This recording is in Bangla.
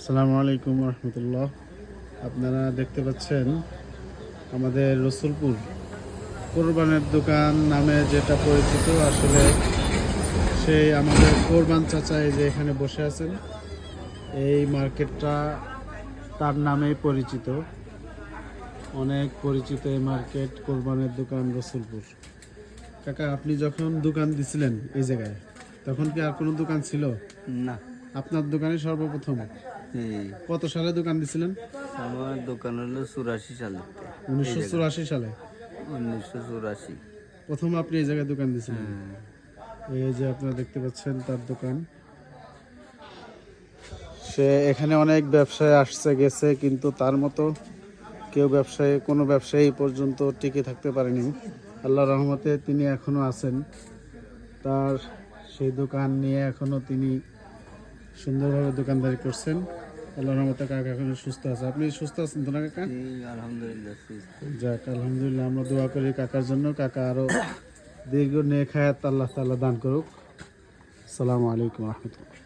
আসসালামু আলাইকুম রহমতুল্লাহ। আপনারা দেখতে পাচ্ছেন আমাদের রসুলপুর কোরবানের দোকান নামে যেটা পরিচিত, আসলে সেই আমাদের কোরবান চাচা এই যে এখানে বসে আছেন, এই মার্কেটটা তার নামেই পরিচিত। অনেক পরিচিত এই মার্কেট, কোরবানের দোকান রসুলপুর। কাকা, আপনি যখন দোকান দিছিলেন এই জায়গায়, তখন কি আর কোনো দোকান ছিল? না, আপনার দোকানে সর্বপ্রথম এই কত সালে দোকান দিছিলেন? আমার দোকান হলো 84 সালে। 1984 সালে 1984। প্রথম আপনি এই জায়গায় দোকান দিয়েছিলেন। এই যে আপনারা দেখতে পাচ্ছেন তার দোকান। সে এখানে অনেক ব্যবসায় আসছে গেছে, কিন্তু তার মতো কোনো ব্যবসায়ী পর্যন্ত টিকে থাকতে পারেনি। আল্লাহর রহমতে তিনি এখনো আছেন, তার সেই দোকান নিয়ে এখনো তিনি সুন্দরভাবে দোকানদারি করছেন। আল্লাহর রহমতে কাকা এখনো সুস্থ আছে। আপনি সুস্থ আছেন তো না কাকা? আলহামদুলিল্লাহ সুস্থ। যাক, আলহামদুলিল্লাহ। আমরা দোয়া করি কাকার জন্য, কাকা আরো দীর্ঘ নেক হায়াত আল্লাহ তাআলা দান করুক। আসসালামু আলাইকুম রহমতুল্লাহ।